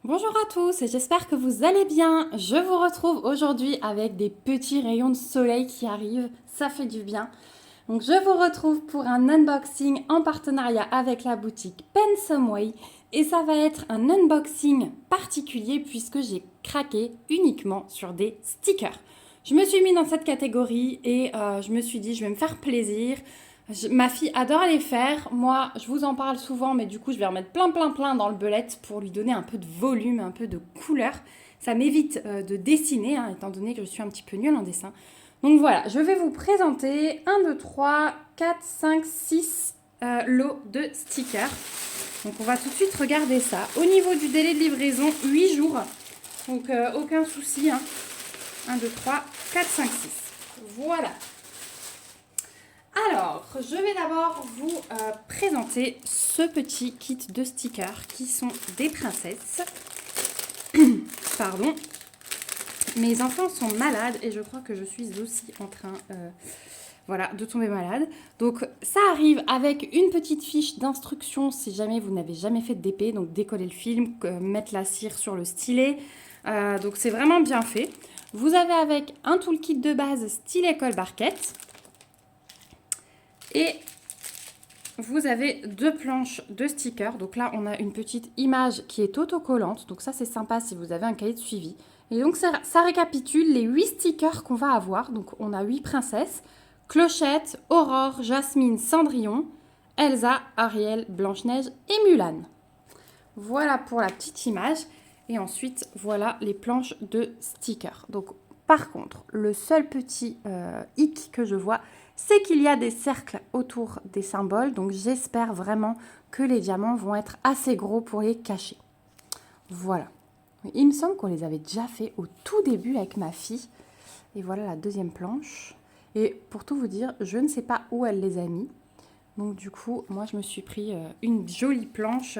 Bonjour à tous et j'espère que vous allez bien. Je vous retrouve aujourd'hui avec des petits rayons de soleil qui arrivent, ça fait du bien. Donc je vous retrouve pour un unboxing en partenariat avec la boutique Pensomeway et ça va être un unboxing particulier puisque j'ai craqué uniquement sur des stickers. Je me suis mis dans cette catégorie et je me suis dit je vais me faire plaisir. Ma fille adore les faire. Moi, je vous en parle souvent, mais du coup, je vais remettre plein dans le belette pour lui donner un peu de volume, un peu de couleur. Ça m'évite de dessiner, hein, étant donné que je suis un petit peu nulle en dessin. Donc voilà, je vais vous présenter 1, 2, 3, 4, 5, 6 lots de stickers. Donc on va tout de suite regarder ça. Au niveau du délai de livraison, 8 jours. Donc aucun souci. Hein. 1, 2, 3, 4, 5, 6. Voilà. Alors, je vais d'abord vous présenter ce petit kit de stickers qui sont des princesses. Pardon. Mes enfants sont malades et je crois que je suis aussi en train de tomber malade. Donc, ça arrive avec une petite fiche d'instruction si jamais vous n'avez jamais fait de DP. Donc, décoller le film, mettre la cire sur le stylet. Donc, c'est vraiment bien fait. Vous avez avec un toolkit de base stylet colle barquette. Et vous avez 2 planches de stickers. Donc là, on a une petite image qui est autocollante. Donc ça, c'est sympa si vous avez un cahier de suivi. Et donc, ça récapitule les 8 stickers qu'on va avoir. Donc, on a 8 princesses. Clochette, Aurore, Jasmine, Cendrillon, Elsa, Ariel, Blanche-Neige et Mulan. Voilà pour la petite image. Et ensuite, voilà les planches de stickers. Donc, par contre, le seul petit hic que je vois, c'est qu'il y a des cercles autour des symboles. Donc, j'espère vraiment que les diamants vont être assez gros pour les cacher. Voilà. Il me semble qu'on les avait déjà fait au tout début avec ma fille. Et voilà la deuxième planche. Et pour tout vous dire, je ne sais pas où elle les a mis. Donc, du coup, moi, je me suis pris une jolie planche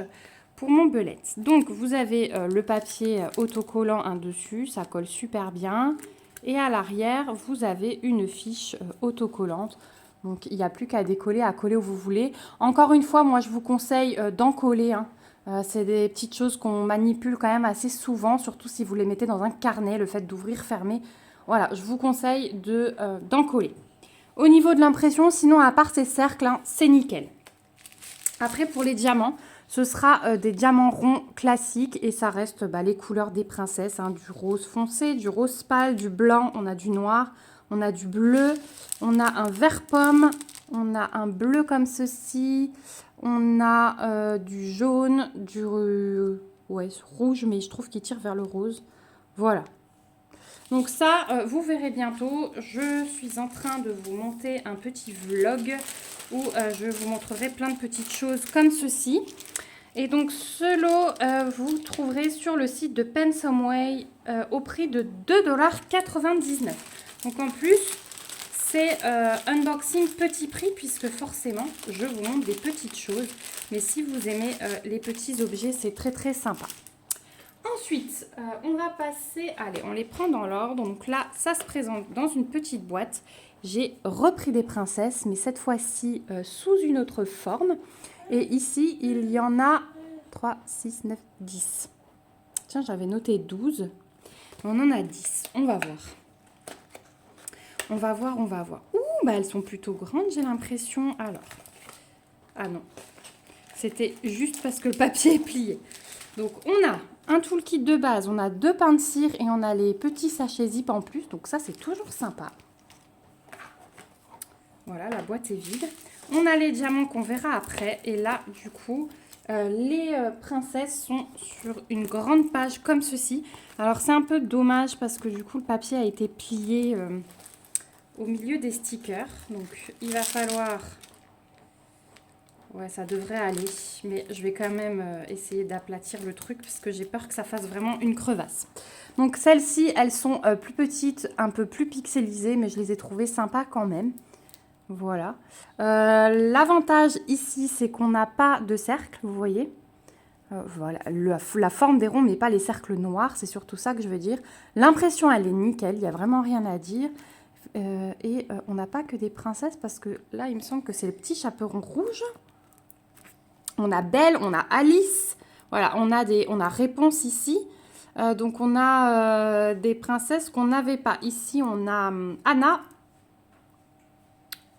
pour mon belette. Donc, vous avez le papier autocollant dessus, ça colle super bien. Et à l'arrière, vous avez une fiche autocollante. Donc, il n'y a plus qu'à décoller, à coller où vous voulez. Encore une fois, moi, je vous conseille d'en coller. Hein. C'est des petites choses qu'on manipule quand même assez souvent, surtout si vous les mettez dans un carnet, le fait d'ouvrir, fermer. Voilà, je vous conseille d'en coller. Au niveau de l'impression, sinon, à part ces cercles, hein, c'est nickel. Après, pour les diamants, ce sera des diamants ronds classiques et ça reste les couleurs des princesses, hein, du rose foncé, du rose pâle, du blanc, on a du noir, on a du bleu, on a un vert pomme, on a un bleu comme ceci, on a du jaune, du rouge, mais je trouve qu'il tire vers le rose. Voilà. Donc ça, vous verrez bientôt. Je suis en train de vous monter un petit vlog où je vous montrerai plein de petites choses comme ceci. Et donc ce lot, vous trouverez sur le site de Pensomeway au prix de 2,99 $. Donc en plus, c'est unboxing petit prix puisque forcément, je vous montre des petites choses. Mais si vous aimez les petits objets, c'est très sympa. Ensuite, on va passer, allez, on les prend dans l'ordre. Donc là, ça se présente dans une petite boîte. J'ai repris des princesses, mais cette fois-ci sous une autre forme. Et ici, il y en a 3, 6, 9, 10. Tiens, j'avais noté 12. On en a 10. On va voir. On va voir. Ouh, elles sont plutôt grandes, j'ai l'impression. Alors, ah non. C'était juste parce que le papier est plié. Donc, on a un toolkit de base, on a 2 pains de cire et on a les petits sachets zip en plus. Donc, ça, c'est toujours sympa. Voilà, la boîte est vide. On a les diamants qu'on verra après. Et là, du coup, les princesses sont sur une grande page comme ceci. Alors, c'est un peu dommage parce que du coup, le papier a été plié au milieu des stickers. Donc, il va falloir... Ouais, ça devrait aller, mais je vais quand même essayer d'aplatir le truc parce que j'ai peur que ça fasse vraiment une crevasse. Donc celles-ci, elles sont plus petites, un peu plus pixelisées, mais je les ai trouvées sympas quand même. Voilà. L'avantage ici, c'est qu'on n'a pas de cercle, vous voyez. Voilà, la forme des ronds, mais pas les cercles noirs, c'est surtout ça que je veux dire. L'impression, elle est nickel, il n'y a vraiment rien à dire. Et on n'a pas que des princesses parce que là, il me semble que c'est le petit chaperon rouge. On a Belle, on a Alice. Voilà, on a réponse ici. Donc on a des princesses qu'on n'avait pas. Ici, on a Anna.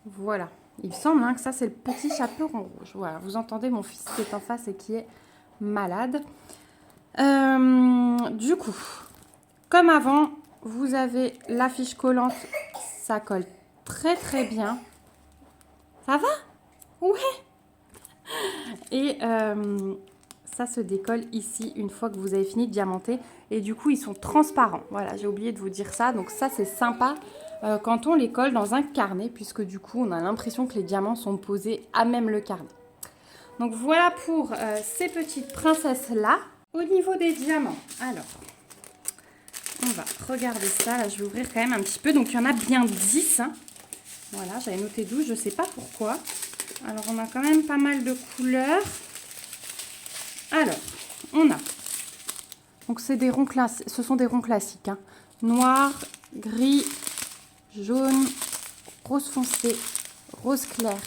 Voilà. Il me semble que ça, c'est le petit chaperon rouge. Voilà, vous entendez mon fils qui est en face et qui est malade. Du coup, comme avant, vous avez la fiche collante. Ça colle très très bien. Ça va? Ouais. Et ça se décolle ici une fois que vous avez fini de diamanter. Et du coup, ils sont transparents. Voilà, j'ai oublié de vous dire ça. Donc ça, c'est sympa quand on les colle dans un carnet, puisque du coup, on a l'impression que les diamants sont posés à même le carnet. Donc voilà pour ces petites princesses-là. Au niveau des diamants, alors, on va regarder ça. Là, je vais ouvrir quand même un petit peu. Donc, il y en a bien 10. Hein. Voilà, j'avais noté 12, je ne sais pas pourquoi. Alors, on a quand même pas mal de couleurs. Alors, on a... Donc, c'est des ronds ce sont des ronds classiques. Hein. Noir, gris, jaune, rose foncé, rose clair,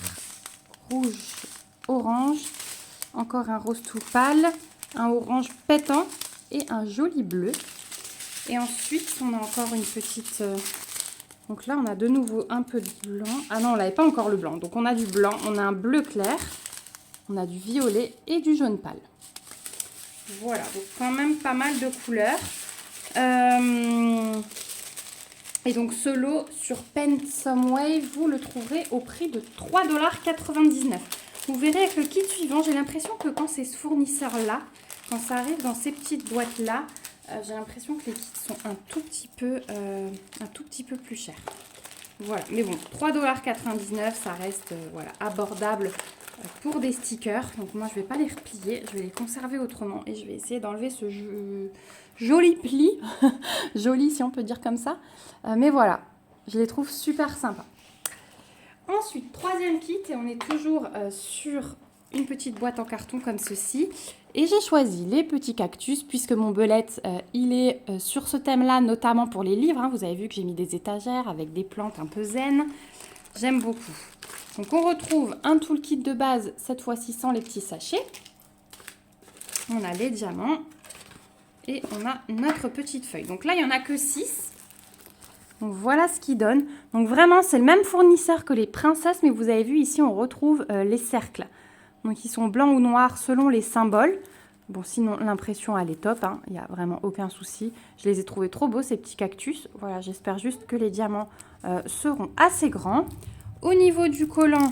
rouge, orange. Encore un rose tout pâle, un orange pétant et un joli bleu. Et ensuite, on a encore une petite... Donc là, on a de nouveau un peu de blanc. Ah non, on n'avait pas encore le blanc. Donc on a du blanc, on a un bleu clair, on a du violet et du jaune pâle. Voilà, donc quand même pas mal de couleurs. Et donc ce lot sur Pensomeway, vous le trouverez au prix de 3,99 $. Vous verrez avec le kit suivant, j'ai l'impression que quand c'est ce fournisseur-là, quand ça arrive dans ces petites boîtes-là, j'ai l'impression que les kits sont un tout petit peu plus chers. Voilà, mais bon, 3,99 $, ça reste voilà, abordable pour des stickers. Donc moi, je ne vais pas les replier, je vais les conserver autrement et je vais essayer d'enlever ce joli pli. Joli, si on peut dire comme ça. Mais voilà, je les trouve super sympas. Ensuite, troisième kit, et on est toujours sur une petite boîte en carton comme ceci. Et j'ai choisi les petits cactus, puisque mon belette, il est sur ce thème-là, notamment pour les livres. Hein. Vous avez vu que j'ai mis des étagères avec des plantes un peu zen. J'aime beaucoup. Donc, on retrouve un toolkit de base, cette fois-ci sans les petits sachets. On a les diamants. Et on a notre petite feuille. Donc là, il n'y en a que 6. Donc voilà ce qu'il donne. Donc vraiment, c'est le même fournisseur que les princesses, mais vous avez vu ici, on retrouve les cercles. Donc ils sont blancs ou noirs selon les symboles. Bon, sinon l'impression elle est top, hein. Il n'y a vraiment aucun souci. Je les ai trouvés trop beaux ces petits cactus. Voilà, j'espère juste que les diamants seront assez grands. Au niveau du collant,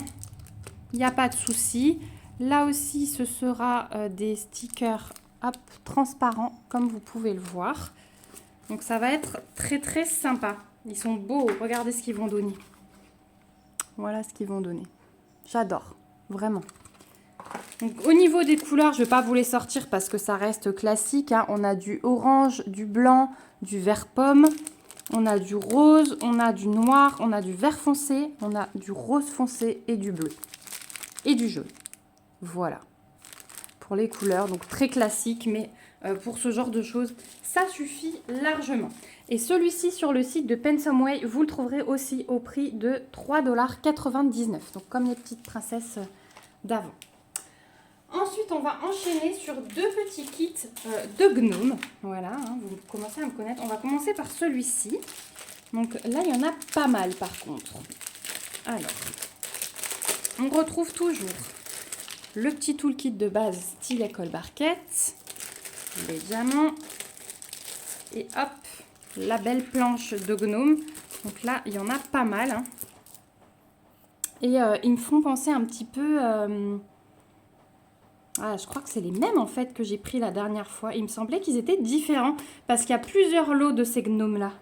il n'y a pas de souci. Là aussi, ce sera des stickers transparents, comme vous pouvez le voir. Donc ça va être très très sympa. Ils sont beaux, regardez ce qu'ils vont donner. Voilà ce qu'ils vont donner. J'adore, vraiment. Donc, au niveau des couleurs, je ne vais pas vous les sortir parce que ça reste classique. Hein. On a du orange, du blanc, du vert pomme. On a du rose, on a du noir, on a du vert foncé, on a du rose foncé et du bleu. Et du jaune. Voilà. Pour les couleurs, donc très classique, mais pour ce genre de choses, ça suffit largement. Et celui-ci sur le site de Pensomeway, vous le trouverez aussi au prix de 3,99 $. Donc comme les petites princesses d'avant. Ensuite, on va enchaîner sur deux petits kits de gnomes. Voilà, hein, vous commencez à me connaître. On va commencer par celui-ci. Donc là, il y en a pas mal par contre. Alors, on retrouve toujours le petit toolkit de base style école barquette, les diamants et hop, la belle planche de gnome. Donc là, il y en a pas mal. Hein. Et ils me font penser un petit peu... Ah, je crois que c'est les mêmes en fait que j'ai pris la dernière fois. Il me semblait qu'ils étaient différents parce qu'il y a plusieurs lots de ces gnomes-là.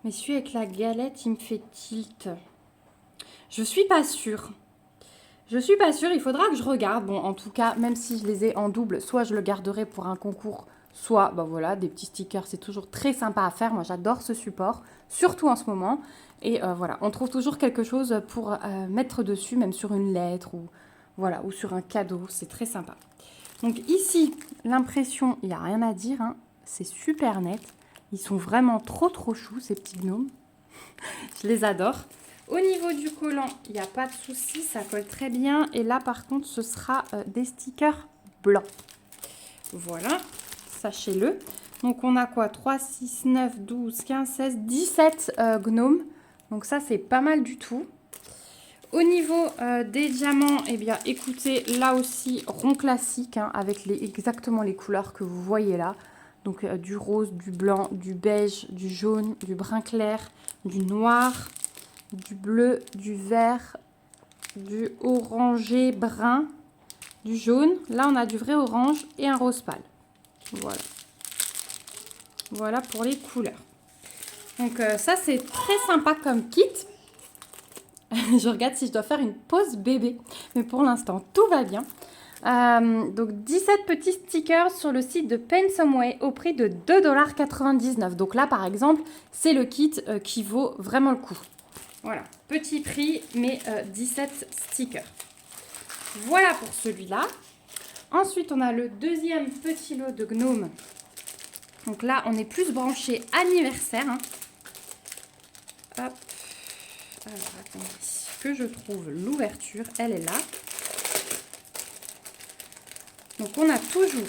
Mais celui avec la galette, il me fait tilt. Je suis pas sûre. Je suis pas sûre, il faudra que je regarde. Bon, en tout cas, même si je les ai en double, soit je le garderai pour un concours, soit, ben voilà, des petits stickers, c'est toujours très sympa à faire. Moi, j'adore ce support, surtout en ce moment. Et voilà, on trouve toujours quelque chose pour mettre dessus, même sur une lettre ou, voilà, ou sur un cadeau. C'est très sympa. Donc ici, l'impression, il n'y a rien à dire. Hein, c'est super net. Ils sont vraiment trop choux, ces petits gnomes. Je les adore. Au niveau du collant, il n'y a pas de souci, ça colle très bien. Et là, par contre, ce sera des stickers blancs. Voilà, sachez-le. Donc on a quoi? 3, 6, 9, 12, 15, 16, 17 gnomes. Donc ça, c'est pas mal du tout. Au niveau des diamants, eh bien, écoutez, là aussi, rond classique, hein, avec exactement les couleurs que vous voyez là. Donc, du rose, du blanc, du beige, du jaune, du brun clair, du noir, du bleu, du vert, du orangé brun, du jaune. Là, on a du vrai orange et un rose pâle. Voilà. Voilà pour les couleurs. Donc, ça, c'est très sympa comme kit. Je regarde si je dois faire une pause bébé. Mais pour l'instant, tout va bien. Donc 17 petits stickers sur le site de Paintsomeway au prix de 2,99 $. Donc là, par exemple, c'est le kit qui vaut vraiment le coup. Voilà, petit prix, mais 17 stickers. Voilà pour celui-là. Ensuite, on a le deuxième petit lot de gnomes. Donc là, on est plus branché anniversaire. Hein. Hop. Alors, attendez que je trouve l'ouverture. Elle est là. Donc, on a toujours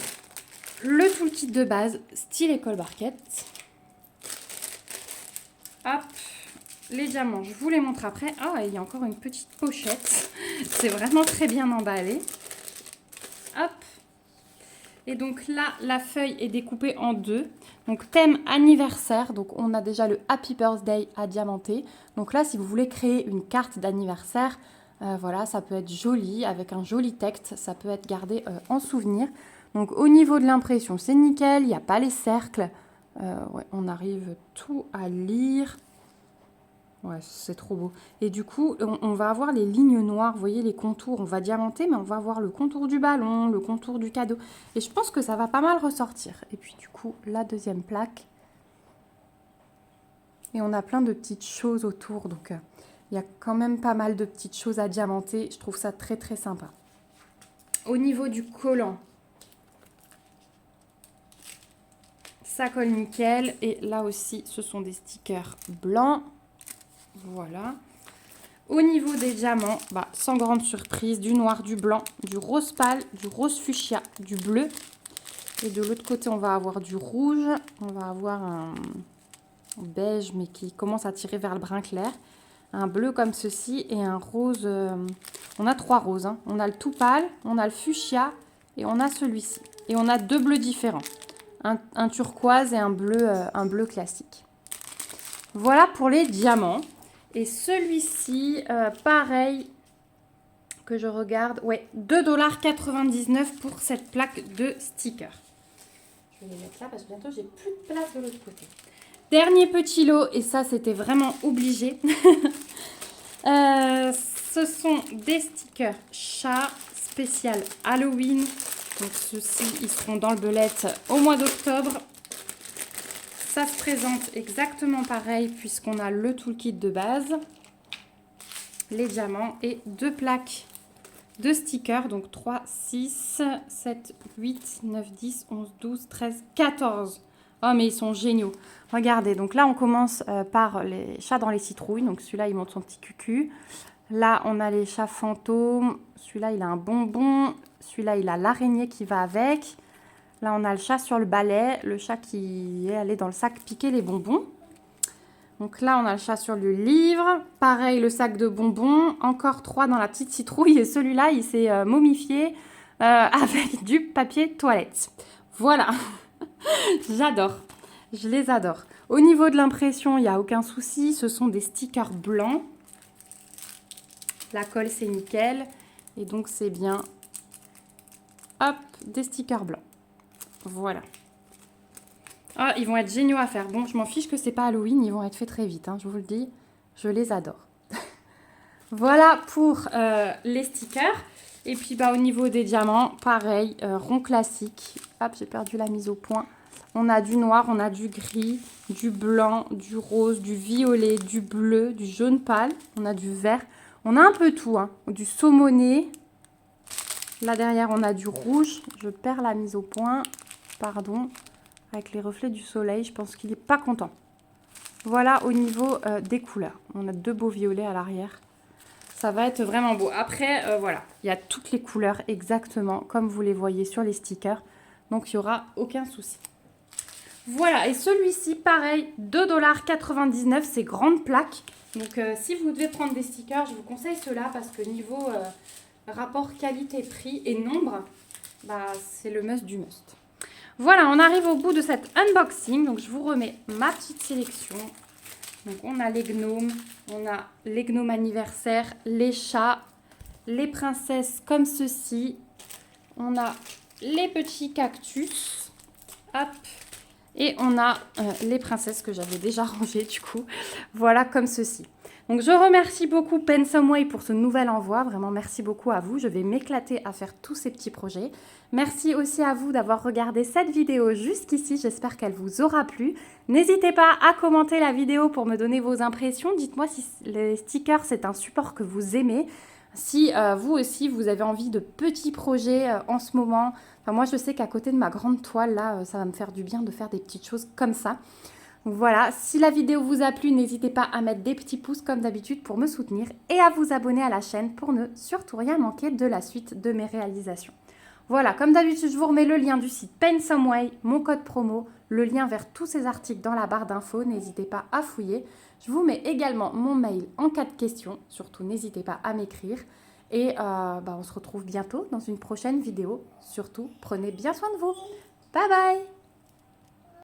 le toolkit de base, style École Barquette. Hop. Les diamants, je vous les montre après. Ah, il y a encore une petite pochette. C'est vraiment très bien emballé. Hop. Et donc là, la feuille est découpée en deux. Donc thème anniversaire. Donc on a déjà le Happy Birthday à diamanter. Donc là, si vous voulez créer une carte d'anniversaire, voilà, ça peut être joli avec un joli texte. Ça peut être gardé en souvenir. Donc au niveau de l'impression, c'est nickel. Il n'y a pas les cercles. Ouais, on arrive tout à lire. Ouais, c'est trop beau. Et du coup, on va avoir les lignes noires, vous voyez les contours. On va diamanter, mais on va avoir le contour du ballon, le contour du cadeau. Et je pense que ça va pas mal ressortir. Et puis du coup, la deuxième plaque. Et on a plein de petites choses autour. Donc, il y a quand même pas mal de petites choses à diamanter. Je trouve ça très, très sympa. Au niveau du collant, ça colle nickel. Et là aussi, ce sont des stickers blancs. Voilà. Au niveau des diamants, sans grande surprise, du noir, du blanc, du rose pâle, du rose fuchsia, du bleu. Et de l'autre côté, on va avoir du rouge. On va avoir un beige, mais qui commence à tirer vers le brun clair. Un bleu comme ceci et un rose. On a 3 roses. Hein. On a le tout pâle, on a le fuchsia et on a celui-ci. Et on a 2 bleus différents. Un turquoise et un bleu classique. Voilà pour les diamants. Et celui-ci, pareil, que je regarde, ouais, 2,99 $ pour cette plaque de stickers. Je vais les mettre là parce que bientôt, j'ai plus de place de l'autre côté. Dernier petit lot, et ça, c'était vraiment obligé. Ce sont des stickers chat spécial Halloween. Donc, ceux-ci, ils seront dans le belette au mois d'octobre. Ça se présente exactement pareil puisqu'on a le toolkit de base, les diamants et 2 plaques de stickers. Donc 3, 6, 7, 8, 9, 10, 11, 12, 13, 14. Oh mais ils sont géniaux. Regardez, donc là on commence par les chats dans les citrouilles. Donc celui-là il monte son petit cucu. Là on a les chats fantômes. Celui-là il a un bonbon. Celui-là il a l'araignée qui va avec. Là, on a le chat sur le balai, le chat qui est allé dans le sac piquer les bonbons. Donc là, on a le chat sur le livre. Pareil, le sac de bonbons. Encore 3 dans la petite citrouille. Et celui-là, il s'est momifié avec du papier toilette. Voilà. J'adore. Je les adore. Au niveau de l'impression, il n'y a aucun souci. Ce sont des stickers blancs. La colle, c'est nickel. Et donc, c'est bien. Hop, des stickers blancs. Voilà. Ah, ils vont être géniaux à faire. Bon, je m'en fiche que c'est pas Halloween, ils vont être faits très vite, hein, je vous le dis. Je les adore. Voilà pour les stickers. Et puis, au niveau des diamants, pareil, rond classique. Hop, j'ai perdu la mise au point. On a du noir, on a du gris, du blanc, du rose, du violet, du bleu, du jaune pâle. On a du vert. On a un peu tout, hein. Du saumoné. Là, derrière, on a du rouge. Je perds la mise au point. Pardon, avec les reflets du soleil, je pense qu'il n'est pas content. Voilà au niveau des couleurs. On a 2 beaux violets à l'arrière. Ça va être vraiment beau. Après, voilà, il y a toutes les couleurs exactement comme vous les voyez sur les stickers. donc il n'y aura aucun souci. Voilà, et celui-ci, pareil, 2,99 $, c'est grande plaque. Donc si vous devez prendre des stickers, je vous conseille ceux-là parce que niveau rapport qualité-prix et nombre, bah, c'est le must du must. Voilà, on arrive au bout de cet unboxing. Donc je vous remets ma petite sélection. Donc on a les gnomes, on a les gnomes anniversaires, les chats, les princesses comme ceci. On a les petits cactus. Hop. Et on a les princesses que j'avais déjà rangées du coup. Voilà comme ceci. Donc je remercie beaucoup Pensomeway pour ce nouvel envoi. Vraiment merci beaucoup à vous. Je vais m'éclater à faire tous ces petits projets. Merci aussi à vous d'avoir regardé cette vidéo jusqu'ici. J'espère qu'elle vous aura plu. N'hésitez pas à commenter la vidéo pour me donner vos impressions. Dites-moi si les stickers c'est un support que vous aimez. Si vous aussi, vous avez envie de petits projets en ce moment. Enfin, moi, je sais qu'à côté de ma grande toile, là, ça va me faire du bien de faire des petites choses comme ça. Donc voilà, si la vidéo vous a plu, n'hésitez pas à mettre des petits pouces comme d'habitude pour me soutenir et à vous abonner à la chaîne pour ne surtout rien manquer de la suite de mes réalisations. Voilà, comme d'habitude, je vous remets le lien du site Pensomeway, mon code promo, le lien vers tous ces articles dans la barre d'infos. N'hésitez pas à fouiller. Je vous mets également mon mail en cas de questions. Surtout, n'hésitez pas à m'écrire. Et on se retrouve bientôt dans une prochaine vidéo. Surtout, prenez bien soin de vous. Bye bye!